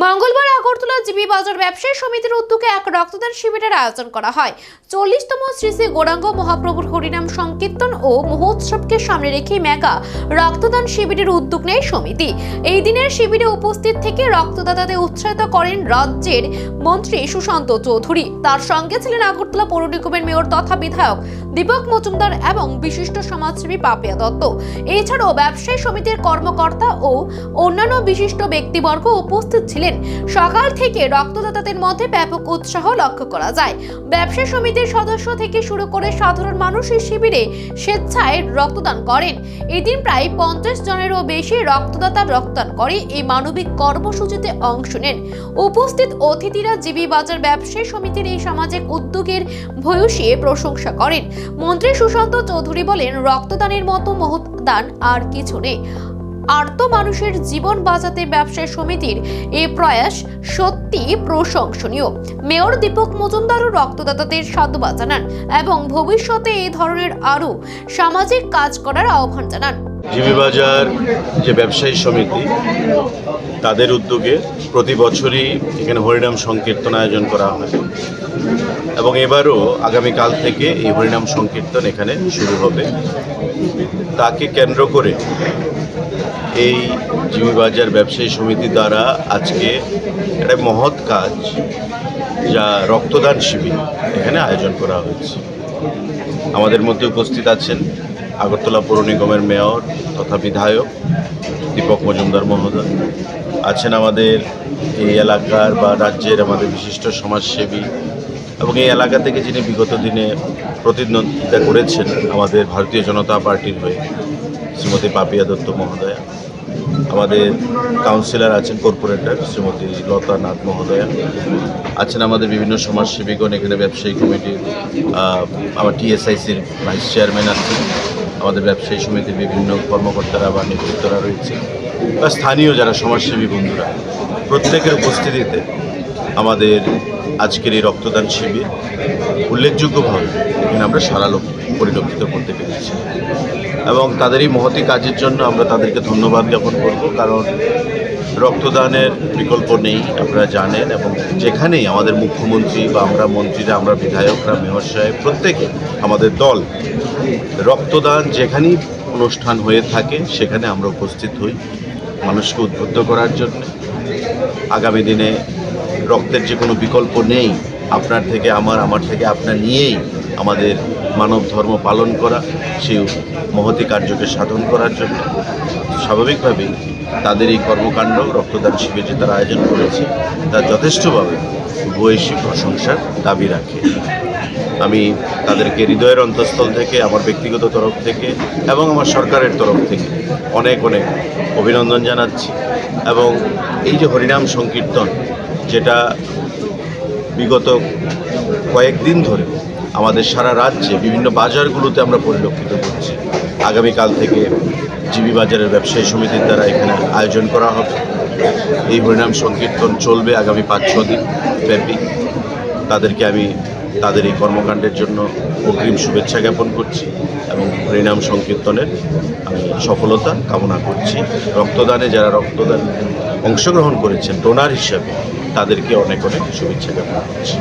মঙ্গলবার আগরতলা জিবি বাজার ব্যবসায়ী সমিতির উদ্যোগে এক রক্তদান শিবিরের আয়োজন করা হয়। 40তম শ্রী শ্রী গৌরাঙ্গ মহাপ্রভুর হরিনাম সংকীর্তন ও মহোৎসবকে সামনে রেখে মেগা রক্তদান শিবিরের উদ্যোগ নেয় সমিতি। এই দিনের শিবিরে উপস্থিত থেকে রক্তদাতাদের উৎসাহিত করেন রাজ্যের মন্ত্রী সুশান্ত চৌধুরী। তার সঙ্গে ছিলেন আগরতলা পৌর নিগমের মেয়র তথা বিধায়ক দীপক মজুমদার এবং বিশিষ্ট সমাজসেবী পাপিয়া দত্ত। এছাড়াও ব্যবসায়ী সমিতির কর্মকর্তা ও অন্যান্য বিশিষ্ট ব্যক্তিবর্গ উপস্থিত ছিলেন। সকাল থেকে রক্তদাতাদের মধ্যে ব্যাপক উৎসাহ লক্ষ্য করা যায়। ব্যবসায়ী সমিতির সদস্য থেকে শুরু করে সাধারণ মানুষ এই শিবিরে স্বেচ্ছায় রক্তদান করেন। এদিন প্রায় 50 জনেরও বেশি রক্তদাতা রক্তদান করে এই মানবিক কর্মসূচিতে অংশ নেন। উপস্থিত অতিথিরা জিবি বাজার ব্যবসায়ী সমিতির এই সামাজিক উদ্যোগের ভূয়সী প্রশংসা করেন। মন্ত্রী সুশান্ত চৌধুরী বলেন, রক্তদানের মতো মহৎ দান আর কিছু নেই। আর্ত মানুষের জীবন বাঁচাতে ব্যবসায়ী সমিতির এই প্রয়াস সত্যি প্রশংসনীয়। মেয়র দীপক মজুমদারও রক্তদাতাদের সাধুবাদ জানান এবং ভবিষ্যতে এই ধরনের আরও সামাজিক কাজ করার আহ্বান জানান। জিবি বাজার যে ব্যবসায়ী সমিতি, তাদের উদ্যোগে প্রতি বছরই এখানে হরিনাম সংকীর্তন আয়োজন করা হয় এবং এবারও আগামীকাল থেকে এই হরিনাম সংকীর্তন এখানে শুরু হবে। তাকে কেন্দ্র করে এই জিবি বাজার ব্যবসায়ী সমিতি দ্বারা আজকে একটা মহৎ কাজ, যা রক্তদান শিবির এখানে আয়োজন করা হয়েছে। আমাদের মধ্যে উপস্থিত আছেন আগরতলা পৌর নিগমের মেয়র তথা বিধায়ক দীপক মজুমদার মহোদয়, আছেন আমাদের এই এলাকার বা রাজ্যের আমাদের বিশিষ্ট সমাজসেবী এবং এই এলাকা থেকে যিনি বিগত দিনে প্রতিদ্বন্দ্বিতা করেছেন আমাদের ভারতীয় জনতা পার্টির হয়ে শ্রীমতী পাপিয়া দত্ত মহোদয়া, আমাদের কাউন্সিলর আছেন কর্পোরেটর শ্রীমতী লতা নাথ মহোদয়া, আছেন আমাদের বিভিন্ন সমাজসেবীগণ, এখানে ব্যবসায়ী কমিটির আমার টিএসআইসির ভাইস চেয়ারম্যান আছেন, আমাদের ব্যবসায়ী সমিতির বিভিন্ন কর্মকর্তারা বা নেতৃত্বরা রয়েছে, বা স্থানীয় যারা সমাজসেবী বন্ধুরা, প্রত্যেকের উপস্থিতিতে আমাদের আজকের এই রক্তদান শিবির উল্লেখযোগ্যভাবে এখানে আমরা সারালো পরিলক্ষিত করতে পেরেছি এবং তাদের এই মহতি কাজের জন্য আমরা তাদেরকে ধন্যবাদ জ্ঞাপন করব। কারণ রক্তদানের বিকল্প নেই, আপনারা জানেন, এবং যেখানেই আমাদের মুখ্যমন্ত্রী বা আমরা মন্ত্রীরা, আমরা বিধায়করা, মেয়র সাহেব, প্রত্যেকে আমাদের দল রক্তদান যেখানেই অনুষ্ঠান হয়ে থাকে সেখানে আমরা উপস্থিত হই মানুষকে উদ্বুদ্ধ করার জন্য। আগামী দিনে রক্তের যে কোনো বিকল্প নেই, আপনার থেকে আমার থেকে আপনার নিয়েই আমাদের মানব ধর্ম পালন করা, সেই মহতি কার্যকে সাধন করার জন্য স্বাভাবিকভাবেই তাদের এই কর্মকাণ্ড রক্তদান শিবির যে তারা আয়োজন করেছে তা যথেষ্টভাবে ভূয়সী প্রশংসার দাবি রাখে। আমি তাদেরকে হৃদয়ের অন্তঃস্থল থেকে, আমার ব্যক্তিগত তরফ থেকে এবং আমার সরকারের তরফ থেকে অনেক অনেক অভিনন্দন জানাচ্ছি। এবং এই যে হরিনাম সংকীর্তন, যেটা বিগত কয়েকদিন ধরে আমাদের সারা রাজ্যে বিভিন্ন বাজারগুলোতে আমরা পরিলক্ষিত করছি, আগামীকাল থেকে জিবি বাজারের ব্যবসায়ী সমিতির দ্বারা এখানে আয়োজন করা হবে। এই হরিনাম সংকীর্তন চলবে আগামী 5-6 দিন ব্যাপী। তাদেরকে আমি তাদের এই কর্মকাণ্ডের জন্য অগ্রিম শুভেচ্ছা জ্ঞাপন করছি এবং হরিনাম সংকীর্তনের আমি সফলতা কামনা করছি। রক্তদানে যারা রক্তদান অংশগ্রহণ করেছেন ডোনার হিসাবে, তাদেরকে অনেক অনেক শুভেচ্ছা জ্ঞাপন করছি।